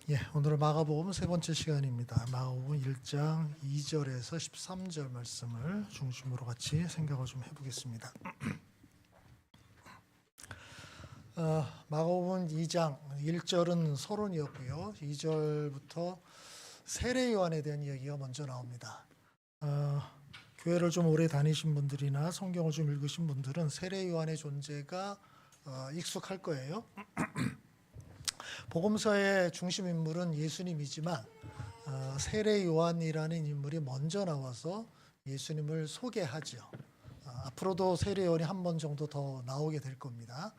예, 오늘은 마가복음 세 번째 시간입니다. 마가복음 1장 2절에서 13절 말씀을 중심으로 같이 생각을 좀 해보겠습니다. 마가복음 2장 1절은 서론이었고요. 2절부터 세례 요한에 대한 이야기가 먼저 나옵니다. 교회를 좀 오래 다니신 분들이나 성경을 좀 읽으신 분들은 세례 요한의 존재가 익숙할 거예요. 복음서의 중심 인물은 예수님이지만 세례 요한이라는 인물이 먼저 나와서 예수님을 소개하죠. 앞으로도 세례 요한이 한 번 정도 더 나오게 될 겁니다.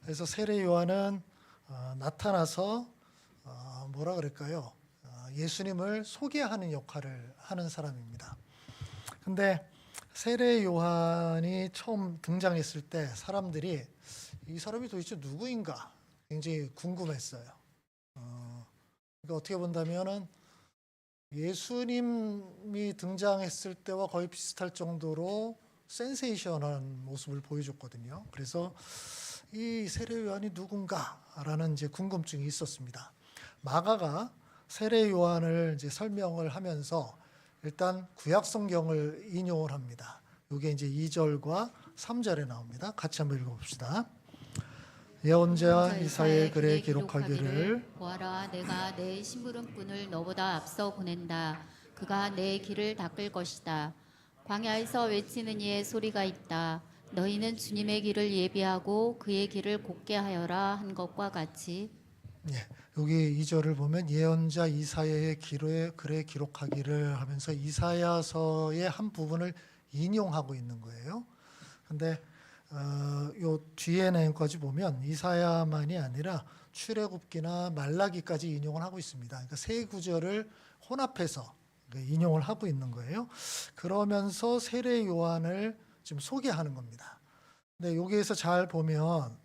그래서 세례 요한은 나타나서 뭐라 그럴까요? 예수님을 소개하는 역할을 하는 사람입니다. 근데 세례 요한이 처음 등장했을 때 사람들이 이 사람이 도대체 누구인가 굉장히 궁금했어요. 그러니까 어떻게 본다면은 예수님이 등장했을 때와 거의 비슷할 정도로 센세이션한 모습을 보여줬거든요. 그래서 이 세례 요한이 누군가라는 이제 궁금증이 있었습니다. 마가가 세례 요한을 이제 설명을 하면서 일단 구약 성경을 인용을 합니다. 이게 이제 2절과 3절에 나옵니다. 같이 한번 읽어봅시다. 예언자 이사야의 글에 기록하기를 보아라, 내가 내 심부름꾼을 너보다 앞서 보낸다. 그가 내 길을 닦을 것이다. 광야에서 외치는 이의 소리가 있다. 너희는 주님의 길을 예비하고 그의 길을 곧게 하여라 한 것과 같이. 여기 2절을 보면 예언자 이사야의 글에 기록하기를 하면서 이사야서의 한 부분을 인용하고 있는 거예요. 근데 요 뒤에까지 보면 이사야만이 아니라 출애굽기나 말라기까지 인용을 하고 있습니다. 그러니까 세 구절을 혼합해서 인용을 하고 있는 거예요. 그러면서 세례 요한을 지금 소개하는 겁니다. 근데 여기에서 잘 보면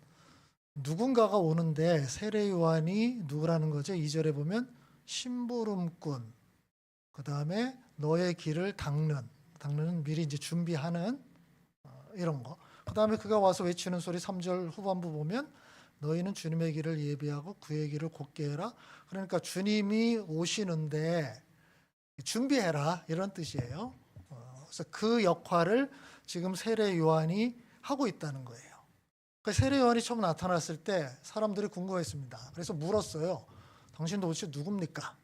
누군가가 오는데 세례 요한이 누구라는 거죠? 2절에 보면 심부름꾼, 그 다음에 너의 길을 닦는 미리 이제 준비하는 이런 거. 그 다음에 그가 와서 외치는 소리 3절 후반부 보면 너희는 주님의 길을 예비하고 그의 길을 곧게 해라. 그러니까 주님이 오시는데 준비해라 이런 뜻이에요. 그래서 그 역할을 지금 세례 요한이 하고 있다는 거예요. 그러니까 세례 요한이 처음 나타났을 때 사람들이 궁금했습니다. 그래서 물었어요. 당신 도대체 누굽니까?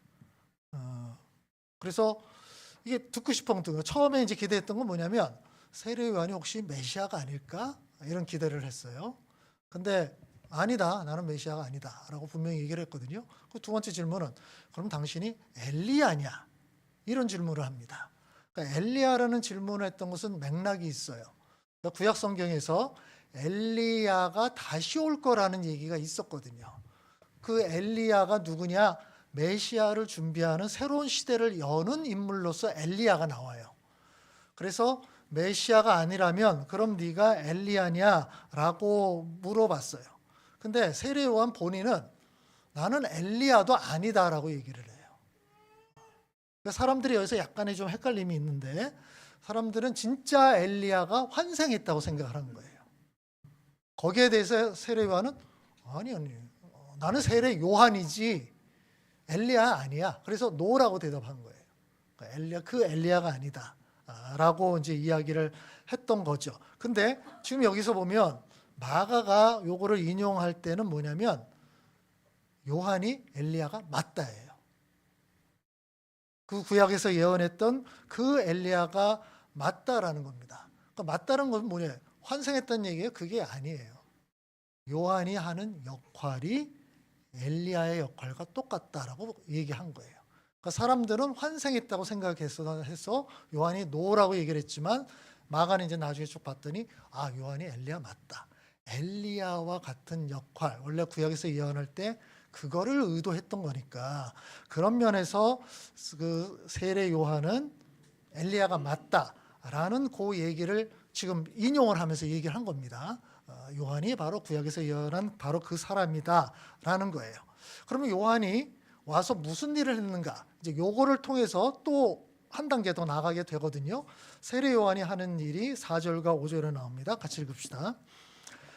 그래서 이게 듣고 싶었던 거예요. 처음에 이제 기대했던 건 뭐냐면 세례 요한이 혹시 메시아가 아닐까? 이런 기대를 했어요. 근데 아니다. 나는 메시아가 아니다. 라고 분명히 얘기를 했거든요. 그 두 번째 질문은 그럼 당신이 엘리야냐? 이런 질문을 합니다. 그러니까 엘리야라는 질문을 했던 것은 맥락이 있어요. 그러니까 구약 성경에서 엘리야가 다시 올 거라는 얘기가 있었거든요. 그 엘리야가 누구냐? 메시아를 준비하는 새로운 시대를 여는 인물로서 엘리야가 나와요. 그래서 메시아가 아니라면 그럼 네가 엘리야냐라고 물어봤어요. 근데 세례 요한 본인은 나는 엘리야도 아니다라고 얘기를 해요. 그러니까 사람들이 여기서 약간의 좀 헷갈림이 있는데 사람들은 진짜 엘리야가 환생했다고 생각을 하는 거예요. 거기에 대해서 세례 요한은 아니 나는 세례 요한이지 엘리야 아니야. 그래서 노라고 대답한 거예요. 그러니까 그 엘리야가 아니다. 라고 이제 이야기를 했던 거죠. 근데 지금 여기서 보면 마가가 요거를 인용할 때는 뭐냐면 요한이 엘리야가 맞다예요. 그 구약에서 예언했던 그 엘리야가 맞다라는 겁니다. 그러니까 맞다는 건 뭐냐? 환생했다는 얘기예요? 그게 아니에요. 요한이 하는 역할이 엘리야의 역할과 똑같다라고 얘기한 거예요. 그러니까 사람들은 환생했다고 생각해서 요한이 노라고 얘기를 했지만 마가는 이제 나중에 쭉 봤더니 요한이 엘리야 맞다. 엘리야와 같은 역할, 원래 구약에서 예언할 때 그거를 의도했던 거니까 그런 면에서 그 세례 요한은 엘리야가 맞다라는 그 얘기를 지금 인용을 하면서 얘기를 한 겁니다. 요한이 바로 구약에서 예언한 바로 그 사람이다라는 거예요. 그러면 요한이 와서 무슨 일을 했는가? 이제 요거를 통해서 또 한 단계 더 나가게 되거든요. 세례 요한이 하는 일이 4절과 5절에 나옵니다. 같이 읽읍시다.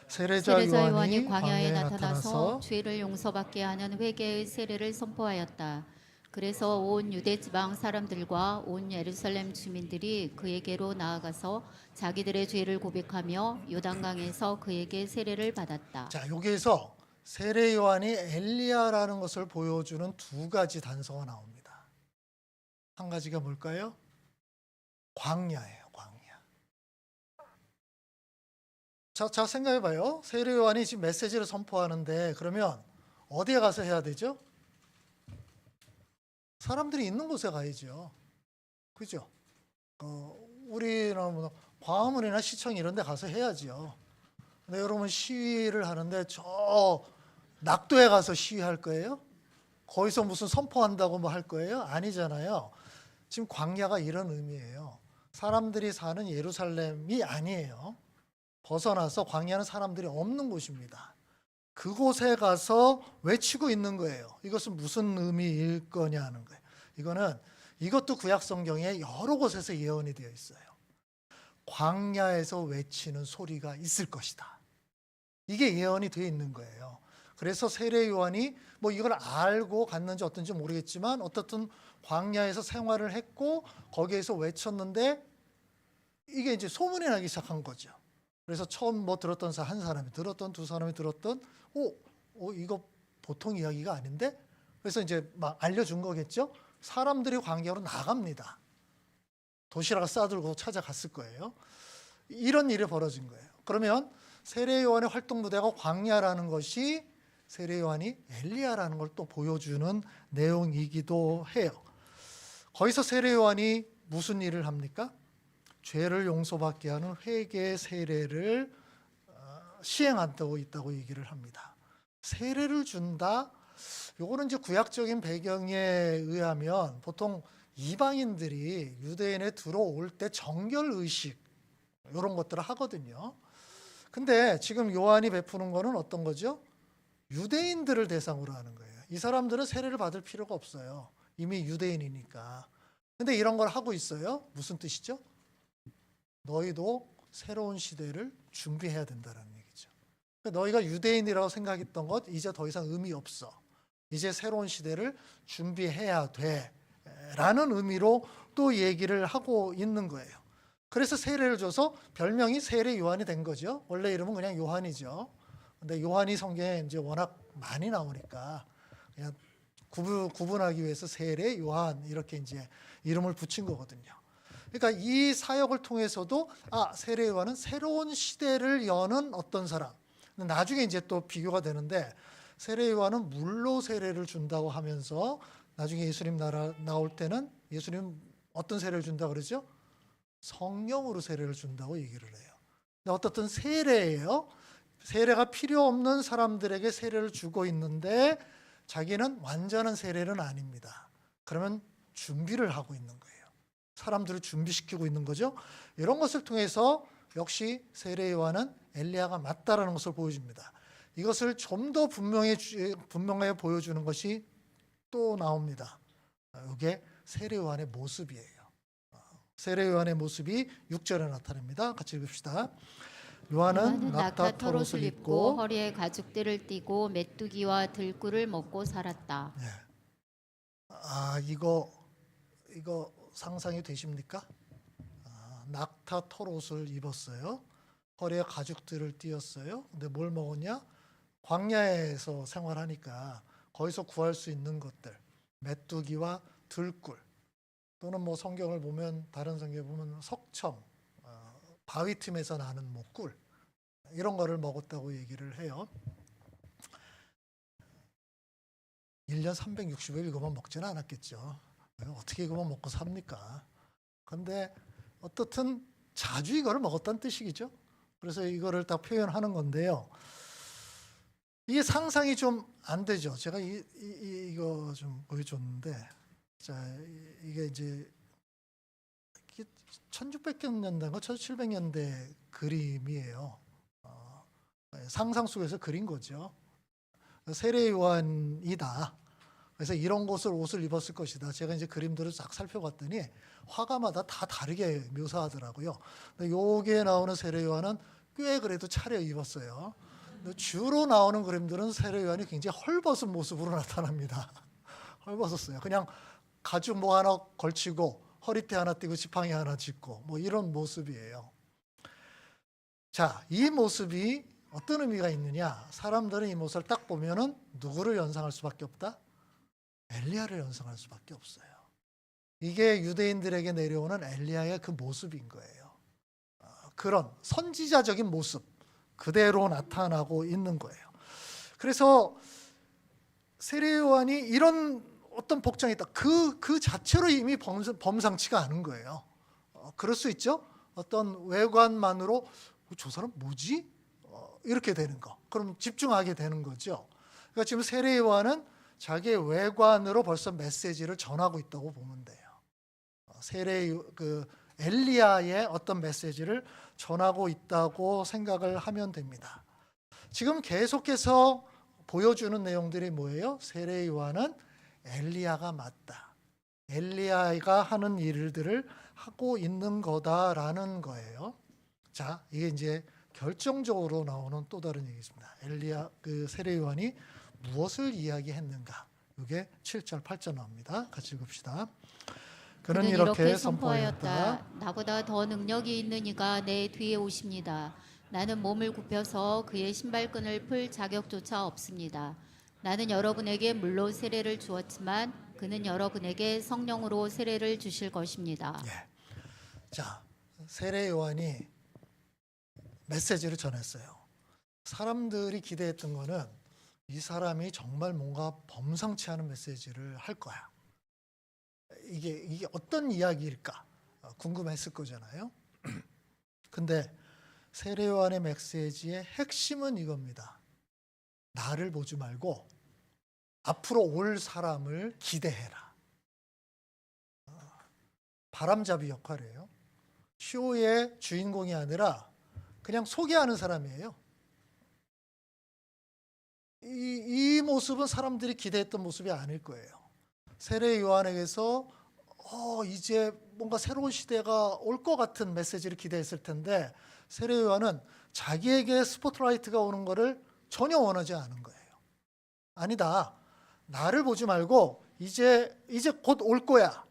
세례자 세례자 요한이 요한이 광야에 광야에 나타나서 나타나서 죄를 용서받게 하는 회개의 세례를 선포하였다. 그래서 온 유대 지방 사람들과 온 예루살렘 주민들이 그에게로 나아가서 자기들의 죄를 고백하며 요단강에서 그에게 세례를 받았다. 자, 여기에서 세례 요한이 엘리야라는 것을 보여주는 두 가지 단서가 나옵니다. 한 가지가 뭘까요? 광야예요, 광야. 자, 생각해 봐요. 세례 요한이 지금 메시지를 선포하는데 그러면 어디에 가서 해야 되죠? 사람들이 있는 곳에 가야죠. 그죠? 우리는 뭐 광화문이나 시청 이런 데 가서 해야지요. 근데 여러분 시위를 하는데 저 낙도에 가서 시위할 거예요? 거기서 무슨 선포한다고 뭐 할 거예요? 아니잖아요. 지금 광야가 이런 의미예요. 사람들이 사는 예루살렘이 아니에요. 벗어나서 광야는 사람들이 없는 곳입니다. 그곳에 가서 외치고 있는 거예요. 이것은 무슨 의미일 거냐 하는 거예요. 이것도 구약 성경에 여러 곳에서 예언이 되어 있어요. 광야에서 외치는 소리가 있을 것이다. 이게 예언이 되어 있는 거예요. 그래서 세례 요한이 뭐 이걸 알고 갔는지 어떤지 모르겠지만 어떻든 광야에서 생활을 했고 거기에서 외쳤는데 이게 이제 소문이 나기 시작한 거죠. 그래서 처음 뭐 들었던 한 사람이 들었던 두 사람이 들었던 이거 보통 이야기가 아닌데 그래서 이제 막 알려준 거겠죠. 사람들이 광야로 나갑니다. 도시락을 싸들고 찾아갔을 거예요. 이런 일이 벌어진 거예요. 그러면 세례 요한의 활동 무대가 광야라는 것이 세례 요한이 엘리야라는 걸 또 보여주는 내용이기도 해요. 거기서 세례 요한이 무슨 일을 합니까? 죄를 용서받게 하는 회개의 세례를 시행하고 있다고 얘기를 합니다. 세례를 준다. 요거는 이제 구약적인 배경에 의하면 보통 이방인들이 유대인에 들어올 때 정결 의식 이런 것들을 하거든요. 근데 지금 요한이 베푸는 거는 어떤 거죠? 유대인들을 대상으로 하는 거예요. 이 사람들은 세례를 받을 필요가 없어요. 이미 유대인이니까. 근데 이런 걸 하고 있어요. 무슨 뜻이죠? 너희도 새로운 시대를 준비해야 된다는 얘기죠. 너희가 유대인이라고 생각했던 것 이제 더 이상 의미 없어. 이제 새로운 시대를 준비해야 돼. 라는 의미로 또 얘기를 하고 있는 거예요. 그래서 세례를 줘서 별명이 세례 요한이 된 거죠. 원래 이름은 그냥 요한이죠. 근데 요한이 성경에 이제 워낙 많이 나오니까 그냥 구분하기 위해서 세례 요한 이렇게 이제 이름을 붙인 거거든요. 그러니까 이 사역을 통해서도 세례 요한은 새로운 시대를 여는 어떤 사람. 나중에 이제 또 비교가 되는데 세례 요한은 물로 세례를 준다고 하면서 나중에 예수님 나올 때는 예수님 어떤 세례를 준다 그러죠? 성령으로 세례를 준다고 얘기를 해요. 근데 어떻든 세례예요. 세례가 필요 없는 사람들에게 세례를 주고 있는데 자기는 완전한 세례는 아닙니다. 그러면 준비를 하고 있는 거예요. 사람들을 준비시키고 있는 거죠. 이런 것을 통해서 역시 세례 요한은 엘리야가 맞다라는 것을 보여줍니다. 이것을 좀 더 분명하게 보여주는 것이 또 나옵니다. 이게 세례 요한의 모습이에요. 세례 요한의 모습이 6절에 나타납니다. 같이 읽읍시다. 요한은 낙타 털옷을 입고 허리에 가죽들을 띠고 메뚜기와 들꿀을 먹고 살았다. 이거 상상이 되십니까? 낙타 털옷을 입었어요. 허리에 가죽들을 띄었어요. 근데 뭘 먹었냐? 광야에서 생활하니까 거기서 구할 수 있는 것들, 메뚜기와 들꿀, 또는 뭐 성경을 보면 다른 성경에 보면 석청, 바위 틈에서 나는 뭐 꿀 이런 거를 먹었다고 얘기를 해요. 1년 360일 이거만 먹지는 않았겠죠. 어떻게 이거만 먹고 삽니까? 근데 어떻든 자주 이거를 먹었다는 뜻이겠죠. 그래서 이거를 딱 표현하는 건데요. 이게 상상이 좀 안 되죠. 제가 이거 좀 보여줬는데, 자 이게 이제 1600년대인가 1700년대 그림이에요. 상상 속에서 그린 거죠. 세례 요한이다. 그래서 이런 옷을 입었을 것이다. 제가 이제 그림들을 쫙 살펴봤더니 화가마다 다 다르게 묘사하더라고요. 근데 여기에 나오는 세례 요한은 꽤 그래도 차려 입었어요. 근데 주로 나오는 그림들은 세례 요한이 굉장히 헐벗은 모습으로 나타납니다. 헐벗었어요. 그냥 가죽 뭐 하나 걸치고 허리띠 하나 띠고 지팡이 하나 짚고 뭐 이런 모습이에요. 자, 이 모습이 어떤 의미가 있느냐? 사람들은 이 모습을 딱 보면은 누구를 연상할 수밖에 없다? 엘리야를 연상할 수밖에 없어요. 이게 유대인들에게 내려오는 엘리야의 그 모습인 거예요. 그런 선지자적인 모습 그대로 나타나고 있는 거예요. 그래서 세례 요한이 이런 어떤 복장이 있다. 그 자체로 이미 범상치가 않은 거예요. 그럴 수 있죠. 어떤 외관만으로 저 사람 뭐지? 이렇게 되는 거. 그럼 집중하게 되는 거죠. 그러니까 지금 세례 요한은 자기의 외관으로 벌써 메시지를 전하고 있다고 보면 돼요. 엘리야의 어떤 메시지를 전하고 있다고 생각을 하면 됩니다. 지금 계속해서 보여주는 내용들이 뭐예요? 세례 요한은 엘리야가 맞다. 엘리야가 하는 일들을 하고 있는 거다라는 거예요. 자, 이게 이제 결정적으로 나오는 또 다른 얘기입니다. 세례 요한이 무엇을 이야기했는가? 이게 7절, 8절 나옵니다. 같이 읽읍시다. 그는 이렇게 선포하였다. 나보다 더 능력이 있는 이가 내 뒤에 오십니다. 나는 몸을 굽혀서 그의 신발끈을 풀 자격조차 없습니다. 나는 여러분에게 물로 세례를 주었지만 그는 여러분에게 성령으로 세례를 주실 것입니다. 예. 자, 세례 요한이 메시지를 전했어요. 사람들이 기대했던 거는 이 사람이 정말 뭔가 범상치 않은 메시지를 할 거야. 이게 어떤 이야기일까 궁금했을 거잖아요. 근데 세례 요한의 메시지의 핵심은 이겁니다. 나를 보지 말고 앞으로 올 사람을 기대해라. 바람잡이 역할이에요. 쇼의 주인공이 아니라 그냥 소개하는 사람이에요. 이 모습은 사람들이 기대했던 모습이 아닐 거예요. 세례 요한에게서 이제 뭔가 새로운 시대가 올 것 같은 메시지를 기대했을 텐데 세례 요한은 자기에게 스포트라이트가 오는 것을 전혀 원하지 않은 거예요. 아니다. 나를 보지 말고 이제 곧 올 거야.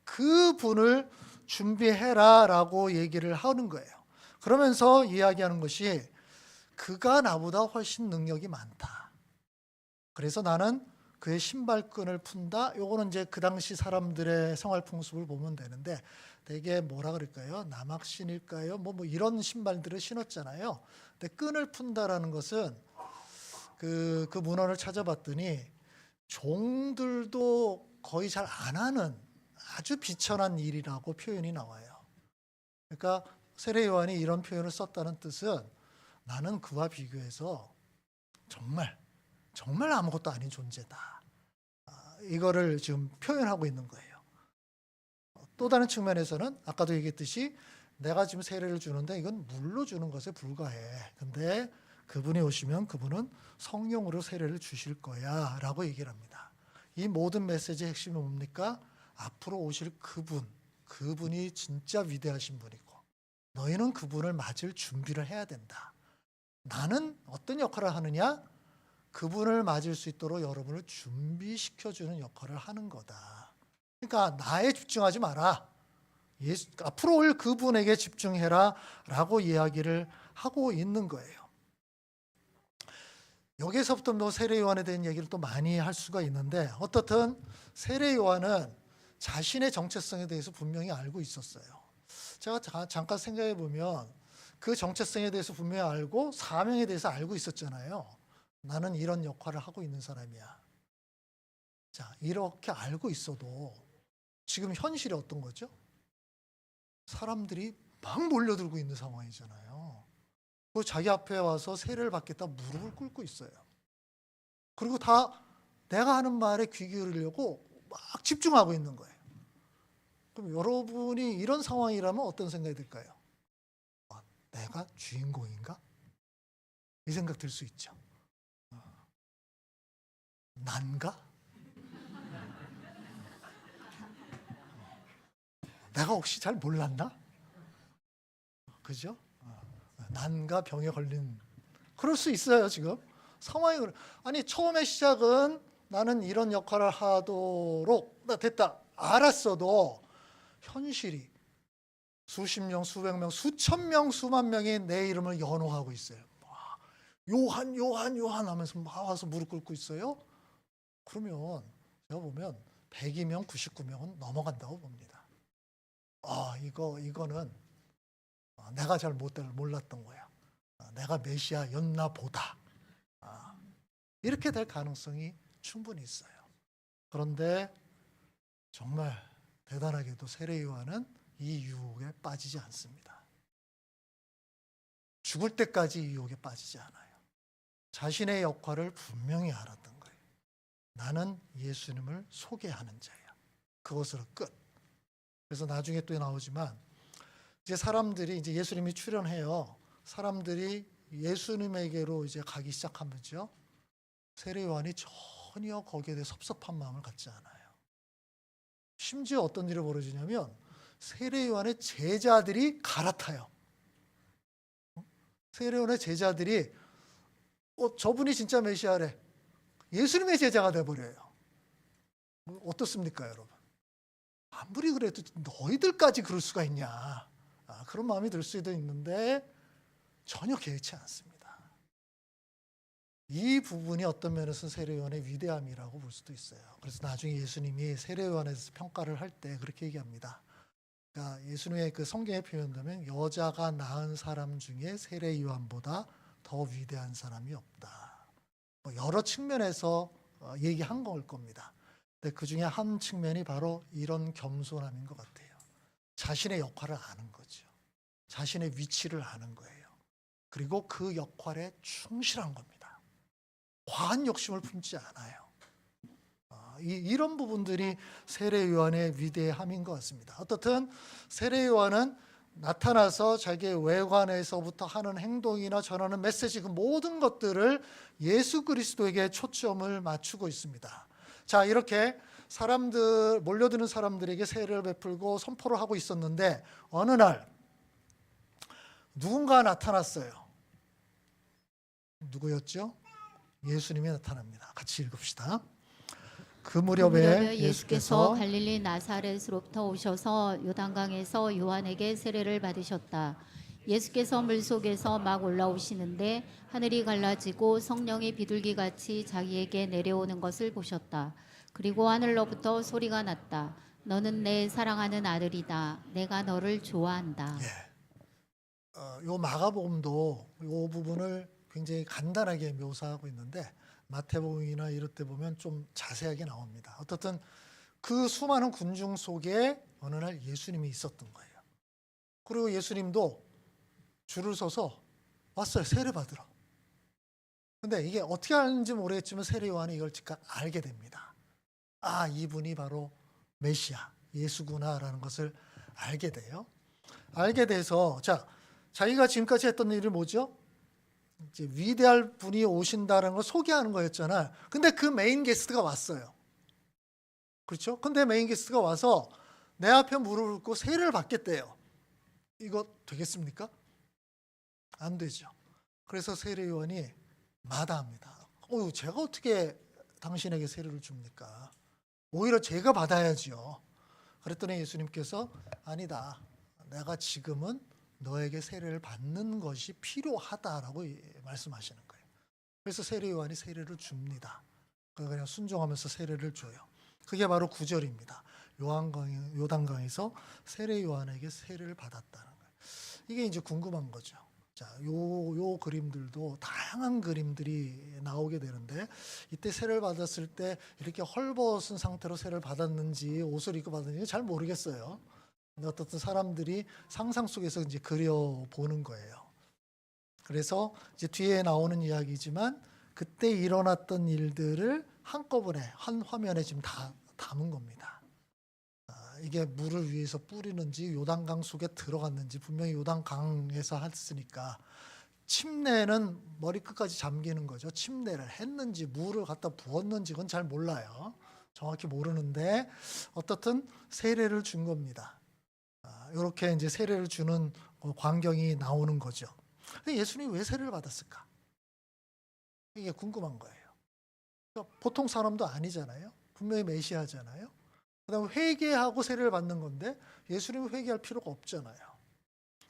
그 분을 준비해라라고 얘기를 하는 거예요. 그러면서 이야기하는 것이 그가 나보다 훨씬 능력이 많다. 그래서 나는 그의 신발끈을 푼다. 요거는 이제 그 당시 사람들의 생활 풍습을 보면 되는데 되게 뭐라 그럴까요? 남학신일까요? 뭐 이런 신발들을 신었잖아요. 근데 끈을 푼다라는 것은 그 문헌을 찾아봤더니 종들도 거의 잘 안 하는 아주 비천한 일이라고 표현이 나와요. 그러니까 세례 요한이 이런 표현을 썼다는 뜻은 나는 그와 비교해서 정말 아무것도 아닌 존재다. 이거를 지금 표현하고 있는 거예요. 또 다른 측면에서는 아까도 얘기했듯이 내가 지금 세례를 주는데 이건 물로 주는 것에 불과해. 근데 그분이 오시면 그분은 성령으로 세례를 주실 거야 라고 얘기를 합니다. 이 모든 메시지의 핵심은 뭡니까? 앞으로 오실 그분이 진짜 위대하신 분이고 너희는 그분을 맞을 준비를 해야 된다. 나는 어떤 역할을 하느냐? 그분을 맞을 수 있도록 여러분을 준비시켜주는 역할을 하는 거다. 그러니까 나에 집중하지 마라. 앞으로 올 그분에게 집중해라 라고 이야기를 하고 있는 거예요. 여기서부터 뭐 세례 요한에 대한 얘기를 또 많이 할 수가 있는데 어떻든 세례 요한은 자신의 정체성에 대해서 분명히 알고 있었어요. 제가 잠깐 생각해 보면 그 정체성에 대해서 분명히 알고 사명에 대해서 알고 있었잖아요. 나는 이런 역할을 하고 있는 사람이야. 자, 이렇게 알고 있어도 지금 현실이 어떤 거죠? 사람들이 막 몰려들고 있는 상황이잖아요. 그리고 자기 앞에 와서 세례를 받겠다 무릎을 꿇고 있어요. 그리고 다 내가 하는 말에 귀 기울이려고 막 집중하고 있는 거예요. 그럼 여러분이 이런 상황이라면 어떤 생각이 들까요? 내가 주인공인가? 이 생각 들 수 있죠. 난가? 내가 혹시 잘 몰랐나? 그죠? 난과 병에 걸린, 그럴 수 있어요. 지금 상황이 아니 처음에 시작은 나는 이런 역할을 하도록 됐다 알았어도 현실이 수십 명, 수백 명, 수천 명, 수만 명이 내 이름을 연호하고 있어요. 요한, 요한, 요한 하면서 막 와서 무릎 꿇고 있어요. 그러면 제가 보면 100이면 99명은 넘어간다고 봅니다. 이거는 내가 잘 몰랐던 거야. 내가 메시아였나 보다. 이렇게 될 가능성이 충분히 있어요. 그런데 정말 대단하게도 세례 요한은 이 유혹에 빠지지 않습니다. 죽을 때까지 이 유혹에 빠지지 않아요. 자신의 역할을 분명히 알았던 거예요. 나는 예수님을 소개하는 자야. 그것으로 끝. 그래서 나중에 또 나오지만 이제 사람들이 이제 예수님이 출현해요. 사람들이 예수님에게로 이제 가기 시작하면요. 세례 요한이 전혀 거기에 대해 섭섭한 마음을 갖지 않아요. 심지어 어떤 일이 벌어지냐면 세례 요한의 제자들이 갈아타요. 세례 요한의 제자들이 저분이 진짜 메시아래. 예수님의 제자가 돼버려요. 어떻습니까, 여러분? 아무리 그래도 너희들까지 그럴 수가 있냐. 그런 마음이 들 수도 있는데 전혀 개의치 않습니다. 이 부분이 어떤 면에서 세례 요한의 위대함이라고 볼 수도 있어요. 그래서 나중에 예수님이 세례 요한에 대해서 평가를 할 때 그렇게 얘기합니다. 그러니까 예수님의 그 성경에 표현되면 여자가 낳은 사람 중에 세례 요한보다 더 위대한 사람이 없다. 여러 측면에서 얘기한 걸 겁니다. 근데 그 중에 한 측면이 바로 이런 겸손함인 것 같아요. 자신의 역할을 아는 거죠. 자신의 위치를 아는 거예요. 그리고 그 역할에 충실한 겁니다. 과한 욕심을 품지 않아요. 이런 부분들이 세례 요한의 위대함인 것 같습니다. 어떻든 세례 요한은 나타나서 자기의 외관에서부터 하는 행동이나 전하는 메시지 그 모든 것들을 예수 그리스도에게 초점을 맞추고 있습니다. 자, 이렇게 사람들 몰려드는 사람들에게 세례를 베풀고 선포를 하고 있었는데 어느 날 누군가 나타났어요. 누구였죠? 예수님이 나타납니다. 같이 읽읍시다. 그 무렵에 예수께서 갈릴리 나사렛으로부터 오셔서 요단강에서 요한에게 세례를 받으셨다. 예수께서 물속에서 막 올라오시는데 하늘이 갈라지고 성령이 비둘기같이 자기에게 내려오는 것을 보셨다. 그리고 하늘로부터 소리가 났다. 너는 내 사랑하는 아들이다. 내가 너를 좋아한다. 요 마가복음도 요 부분을 굉장히 간단하게 묘사하고 있는데 마태복음이나 이럴 때 보면 좀 자세하게 나옵니다. 어떻든 그 수많은 군중 속에 어느 날 예수님이 있었던 거예요. 그리고 예수님도 줄을 서서 왔어요. 세례 받으러. 근데 이게 어떻게 알는지 모르겠지만 세례 요한이 이걸 즉각 알게 됩니다. 이분이 바로 메시아, 예수구나라는 것을 알게 돼요. 알게 돼서 자기가 지금까지 했던 일이 뭐죠? 이제 위대할 분이 오신다는 걸 소개하는 거였잖아요. 근데 그 메인 게스트가 왔어요. 그렇죠? 근데 메인 게스트가 와서 내 앞에 무릎을 꿇고 세례를 받겠대요. 이거 되겠습니까? 안 되죠. 그래서 세례 요한이 마다합니다. 제가 어떻게 당신에게 세례를 줍니까? 오히려 제가 받아야죠. 그랬더니 예수님께서 아니다. 내가 지금은 너에게 세례를 받는 것이 필요하다라고 말씀하시는 거예요. 그래서 세례 요한이 세례를 줍니다. 그냥 순종하면서 세례를 줘요. 그게 바로 9절입니다. 요단강에서 세례 요한에게 세례를 받았다는 거예요. 이게 이제 궁금한 거죠. 요 그림들도 다양한 그림들이 나오게 되는데 이때 세례를 받았을 때 이렇게 헐벗은 상태로 세례를 받았는지 옷을 입고 받았는지 잘 모르겠어요. 어떻든 사람들이 상상 속에서 이제 그려보는 거예요. 그래서 이제 뒤에 나오는 이야기지만 그때 일어났던 일들을 한꺼번에 한 화면에 지금 다 담은 겁니다. 이게 물을 위에서 뿌리는지 요단강 속에 들어갔는지 분명히 요단강에서 했으니까 침례는 머리끝까지 잠기는 거죠. 침례를 했는지 물을 갖다 부었는지 그건 잘 몰라요. 정확히 모르는데 어떻든 세례를 준 겁니다. 이렇게 이제 세례를 주는 광경이 나오는 거죠. 근데 예수님이 왜 세례를 받았을까? 이게 궁금한 거예요. 그러니까 보통 사람도 아니잖아요. 분명히 메시아잖아요. 그다음에 회개하고 세례를 받는 건데 예수님은 회개할 필요가 없잖아요.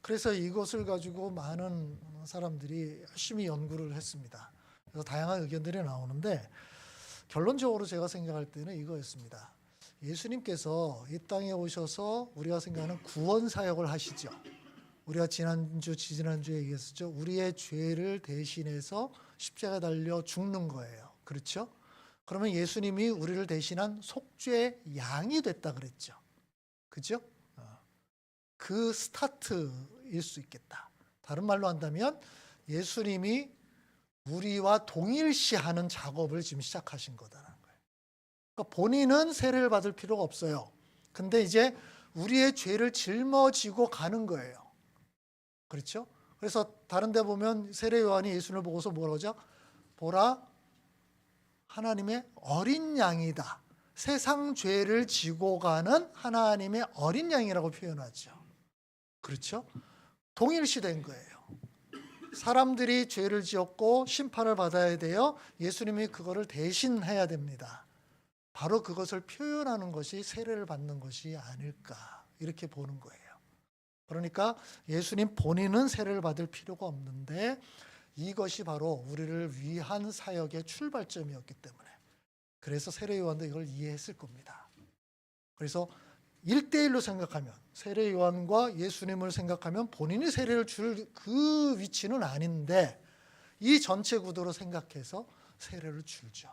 그래서 이것을 가지고 많은 사람들이 열심히 연구를 했습니다. 그래서 다양한 의견들이 나오는데 결론적으로 제가 생각할 때는 이거였습니다. 예수님께서 이 땅에 오셔서 우리가 생각하는 구원 사역을 하시죠. 우리가 지난주에 얘기했었죠. 우리의 죄를 대신해서 십자가에 달려 죽는 거예요. 그렇죠? 그러면 예수님이 우리를 대신한 속죄 양이 됐다 그랬죠. 그죠? 그 스타트일 수 있겠다. 다른 말로 한다면 예수님이 우리와 동일시하는 작업을 지금 시작하신 거다라는 거예요. 그러니까 본인은 세례를 받을 필요가 없어요. 근데 이제 우리의 죄를 짊어지고 가는 거예요. 그렇죠? 그래서 다른 데 보면 세례 요한이 예수님을 보고서 뭐라고 하죠? 보라, 하나님의 어린 양이다. 세상 죄를 지고 가는 하나님의 어린 양이라고 표현하죠. 그렇죠? 동일시된 거예요. 사람들이 죄를 지었고 심판을 받아야 돼요. 예수님이 그거를 대신해야 됩니다. 바로 그것을 표현하는 것이 세례를 받는 것이 아닐까 이렇게 보는 거예요. 그러니까 예수님 본인은 세례를 받을 필요가 없는데 이것이 바로 우리를 위한 사역의 출발점이었기 때문에 그래서 세례 요한도 이걸 이해했을 겁니다. 그래서 1대1로 생각하면 세례 요한과 예수님을 생각하면 본인이 세례를 줄 그 위치는 아닌데 이 전체 구도로 생각해서 세례를 주죠.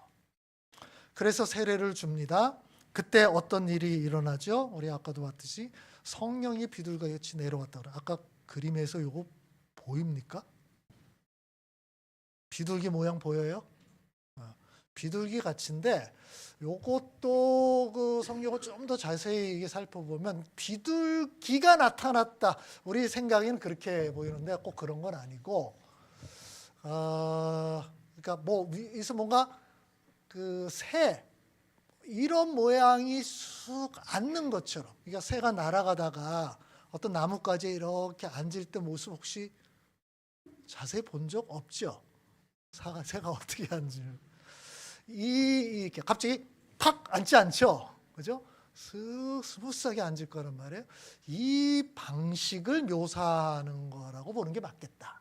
그래서 세례를 줍니다. 그때 어떤 일이 일어나죠? 우리 아까도 봤듯이 성령이 비둘기같이 내려왔다. 아까 그림에서 요거 보입니까? 비둘기 모양 보여요? 비둘기 같은데 요것도 그 성경을 좀 더 자세히 살펴보면 비둘기가 나타났다. 우리 생각에는 그렇게 보이는데 꼭 그런 건 아니고, 그러니까 뭔가 그 새 이런 모양이 쑥 앉는 것처럼, 그러니까 새가 날아가다가 어떤 나뭇가지에 이렇게 앉을 때 모습 혹시 자세히 본 적 없죠? 새가 어떻게 앉을? 이렇게 갑자기 팍 앉지 않죠, 그죠? 스무스하게 앉을 거란 말이에요. 이 방식을 묘사하는 거라고 보는 게 맞겠다.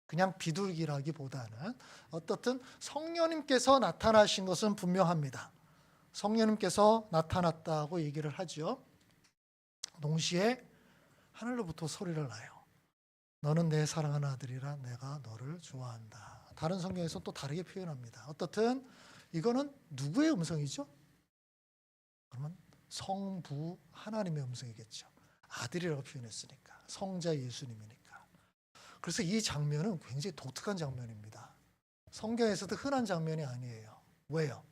그냥 비둘기라기보다는 어떻든 성령님께서 나타나신 것은 분명합니다. 성령님께서 나타났다고 얘기를 하죠. 동시에 하늘로부터 소리를 나요. 너는 내 사랑하는 아들이라 내가 너를 좋아한다. 다른 성경에서 또 다르게 표현합니다. 어떻든 이거는 누구의 음성이죠? 그러면 성부 하나님의 음성이겠죠. 아들이라고 표현했으니까. 성자 예수님이니까. 그래서 이 장면은 굉장히 독특한 장면입니다. 성경에서도 흔한 장면이 아니에요. 왜요?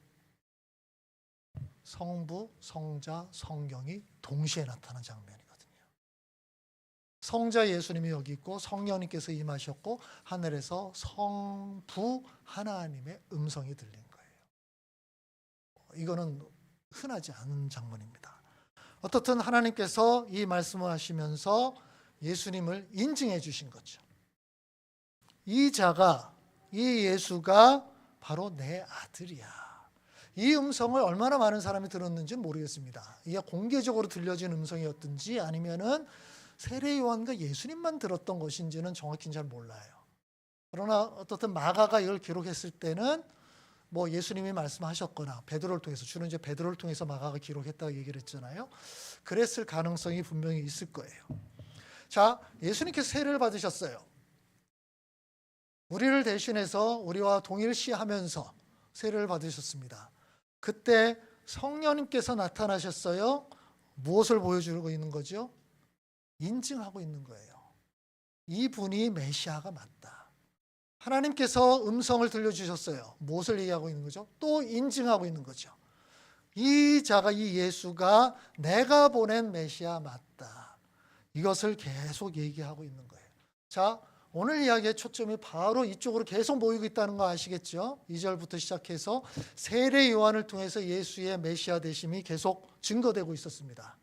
성부, 성자, 성령이 동시에 나타난 장면이거든요. 성자 예수님이 여기 있고 성령님께서 임하셨고 하늘에서 성부 하나님의 음성이 들린 거예요. 이거는 흔하지 않은 장면입니다. 어떻든 하나님께서 이 말씀을 하시면서 예수님을 인증해 주신 거죠. 이 예수가 바로 내 아들이야. 이 음성을 얼마나 많은 사람이 들었는지는 모르겠습니다. 이게 공개적으로 들려진 음성이었든지 아니면은 세례 요한과 예수님만 들었던 것인지는 정확히는 잘 몰라요. 그러나 어떻든 마가가 이걸 기록했을 때는 뭐 예수님이 말씀하셨거나 베드로를 통해서, 주로 이제 베드로를 통해서 마가가 기록했다고 얘기를 했잖아요. 그랬을 가능성이 분명히 있을 거예요. 자, 예수님께서 세례를 받으셨어요. 우리를 대신해서 우리와 동일시하면서 세례를 받으셨습니다. 그때 성령님께서 나타나셨어요. 무엇을 보여주고 있는 거죠? 인증하고 있는 거예요. 이분이 메시아가 맞다. 하나님께서 음성을 들려주셨어요. 무엇을 얘기하고 있는 거죠? 또 인증하고 있는 거죠. 이 예수가 내가 보낸 메시아 맞다. 이것을 계속 얘기하고 있는 거예요. 자, 오늘 이야기의 초점이 바로 이쪽으로 계속 모이고 있다는 거 아시겠죠? 2절부터 시작해서 세례 요한을 통해서 예수의 메시아 되심이 계속 증거되고 있었습니다.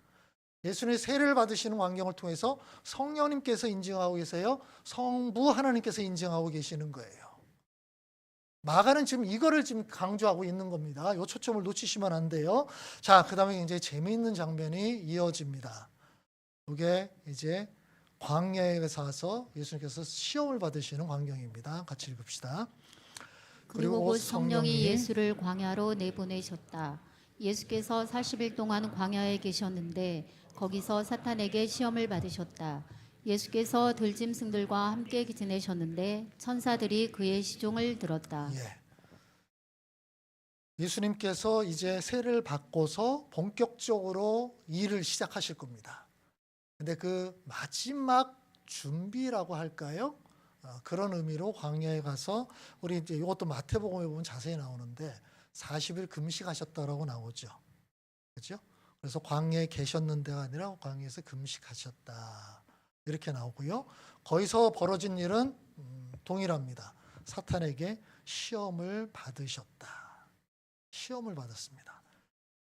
예수님이 세례를 받으시는 광경을 통해서 성령님께서 인증하고 계세요. 성부 하나님께서 인증하고 계시는 거예요. 마가는 지금 이거를 지금 강조하고 있는 겁니다. 이 초점을 놓치시면 안 돼요. 자, 그 다음에 이제 재미있는 장면이 이어집니다. 이게 이제 광야에 가서 예수님께서 시험을 받으시는 광경입니다. 같이 읽읍시다. 그리고 곧 성령이 예수를 광야로 내보내셨다. 예수께서 40일 동안 광야에 계셨는데 거기서 사탄에게 시험을 받으셨다. 예수께서 들짐승들과 함께 지내셨는데 천사들이 그의 시종을 들었다. 예수님께서 이제 세례를 받고서 본격적으로 일을 시작하실 겁니다. 근데 그 마지막 준비라고 할까요? 그런 의미로 광야에 가서 우리 이제 이것도 마태복음에 보면 자세히 나오는데 40일 금식하셨다라고 나오죠. 그렇죠? 그래서 광야에 계셨는데가 아니라 광야에서 금식하셨다. 이렇게 나오고요. 거기서 벌어진 일은 동일합니다. 사탄에게 시험을 받으셨다. 시험을 받았습니다.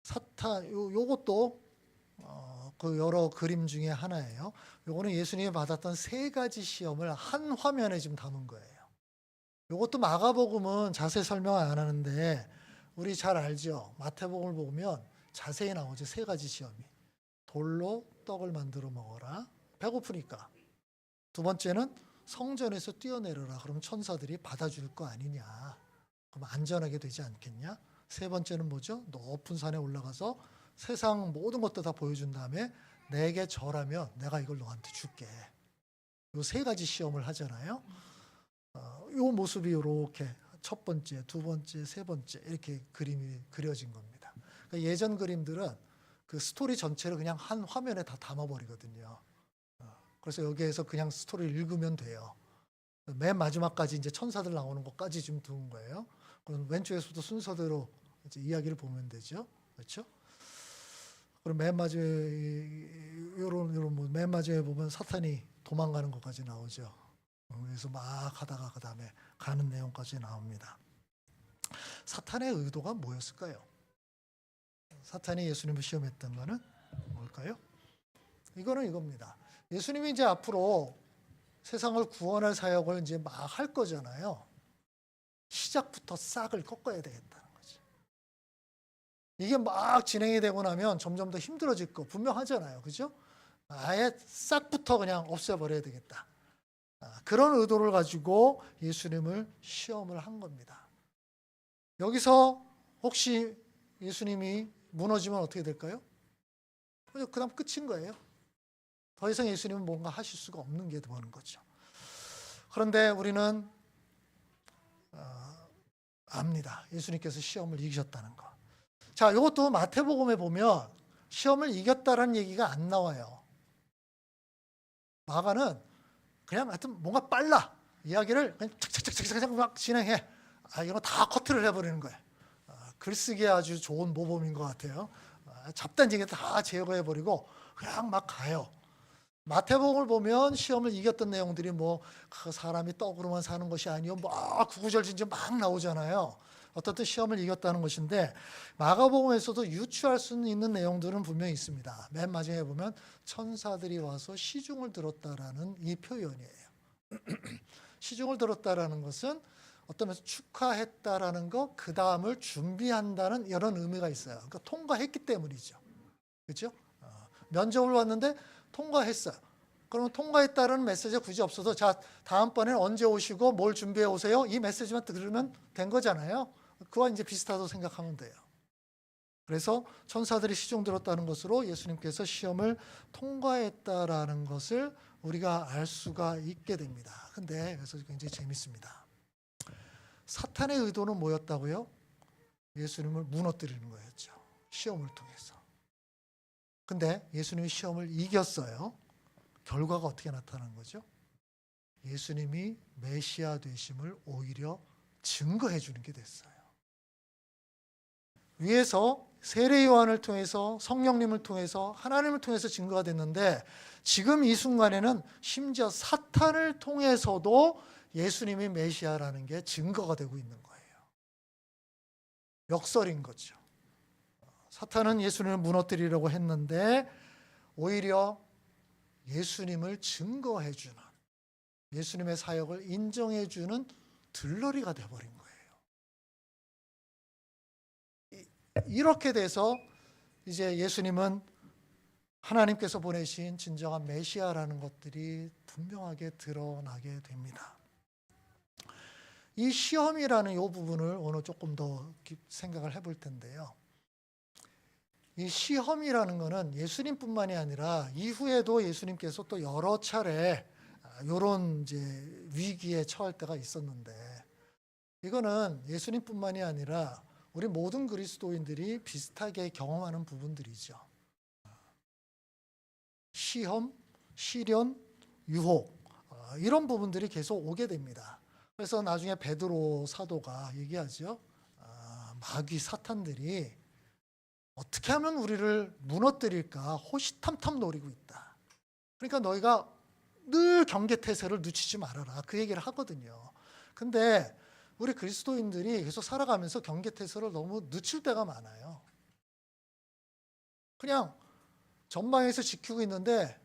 사탄 요것도 그 여러 그림 중에 하나예요. 요거는 예수님이 받았던 세 가지 시험을 한 화면에 지금 담은 거예요. 요것도 마가복음은 자세히 설명 안 하는데 우리 잘 알죠. 마태복음을 보면 자세히 나오죠. 세 가지 시험이. 돌로 떡을 만들어 먹어라. 배고프니까. 두 번째는 성전에서 뛰어내려라. 그럼 천사들이 받아줄 거 아니냐. 그럼 안전하게 되지 않겠냐. 세 번째는 뭐죠? 높은 산에 올라가서 세상 모든 것도 다 보여준 다음에 내게 절하면 내가 이걸 너한테 줄게. 요 세 가지 시험을 하잖아요. 요 모습이 이렇게 첫 번째, 두 번째, 세 번째 이렇게 그림이 그려진 겁니다. 그러니까 예전 그림들은 그 스토리 전체를 그냥 한 화면에 다 담아버리거든요. 그래서 여기에서 그냥 스토리를 읽으면 돼요. 맨 마지막까지 이제 천사들 나오는 것까지 좀 두은 거예요. 그럼 왼쪽에서부터 순서대로 이제 이야기를 보면 되죠. 그렇죠? 그럼 맨 마지막에 맨 마지막에 보면 사탄이 도망가는 것까지 나오죠. 그래서 막 하다가 그 다음에 가는 내용까지 나옵니다. 사탄의 의도가 뭐였을까요? 사탄이 예수님을 시험했던 거는 뭘까요? 이거는 이겁니다. 예수님이 이제 앞으로 세상을 구원할 사역을 이제 막 할 거잖아요. 시작부터 싹을 꺾어야 되겠다는 거죠. 이게 막 진행이 되고 나면 점점 더 힘들어질 거 분명하잖아요. 그죠? 아예 싹부터 그냥 없애버려야 되겠다. 그런 의도를 가지고 예수님을 시험을 한 겁니다. 여기서 혹시 예수님이 무너지면 어떻게 될까요? 그 다음 끝인 거예요. 더 이상 예수님은 뭔가 하실 수가 없는 게 되는 거죠. 그런데 우리는 압니다. 예수님께서 시험을 이기셨다는 거. 자, 이것도 마태복음에 보면 시험을 이겼다라는 얘기가 안 나와요. 마가는 그냥 하여튼 뭔가 빨라. 이야기를 그냥 착착착착착 막 진행해. 이거 다 커트를 해버리는 거예요. 글쓰기에 아주 좋은 모범인 것 같아요. 잡단지게 다 제거해버리고 그냥 막 가요. 마태복음을 보면 시험을 이겼던 내용들이 뭐 그 사람이 떡으로만 사는 것이 아니요 막 구구절절 막 나오잖아요. 어떻든 시험을 이겼다는 것인데 마가복음에서도 유추할 수 있는 내용들은 분명히 있습니다. 맨 마지막에 보면 천사들이 와서 시중을 들었다라는 이 표현이에요. 시중을 들었다라는 것은 어떤 면에서 축하했다라는 거, 그 다음을 준비한다는 이런 의미가 있어요. 그러니까 통과했기 때문이죠. 그렇죠? 면접을 왔는데 통과했어요. 그러면 통과했다는 메시지가 굳이 없어도 자, 다음번에는 언제 오시고 뭘 준비해 오세요? 이 메시지만 들으면 된 거잖아요. 그와 이제 비슷하다고 생각하면 돼요. 그래서 천사들이 시중 들었다는 것으로 예수님께서 시험을 통과했다라는 것을 우리가 알 수가 있게 됩니다. 근데 그래서 굉장히 재밌습니다. 사탄의 의도는 뭐였다고요? 예수님을 무너뜨리는 거였죠. 시험을 통해서. 근데 예수님이 시험을 이겼어요. 결과가 어떻게 나타난 거죠? 예수님이 메시아 되심을 오히려 증거해 주는 게 됐어요. 위에서 세례 요한을 통해서 성령님을 통해서 하나님을 통해서 증거가 됐는데 지금 이 순간에는 심지어 사탄을 통해서도 예수님이 메시아라는 게 증거가 되고 있는 거예요. 역설인 거죠. 사탄은 예수님을 무너뜨리려고 했는데 오히려 예수님을 증거해 주는, 예수님의 사역을 인정해 주는 들러리가 되어버린 거예요. 이렇게 돼서 이제 예수님은 하나님께서 보내신 진정한 메시아라는 것들이 분명하게 드러나게 됩니다. 이 시험이라는 이 부분을 오늘 조금 더 생각을 해볼 텐데요. 이 시험이라는 것은 예수님뿐만이 아니라 이후에도 예수님께서 또 여러 차례 이런 이제 위기에 처할 때가 있었는데, 이거는 예수님뿐만이 아니라 우리 모든 그리스도인들이 비슷하게 경험하는 부분들이죠. 시험, 시련, 유혹, 이런 부분들이 계속 오게 됩니다. 그래서 나중에 베드로 사도가 얘기하죠. 마귀 사탄들이 어떻게 하면 우리를 무너뜨릴까 호시탐탐 노리고 있다. 그러니까 너희가 늘 경계태세를 늦추지 말아라, 그 얘기를 하거든요. 근데 우리 그리스도인들이 계속 살아가면서 경계태세를 너무 늦출 때가 많아요. 그냥 전방에서 지키고 있는데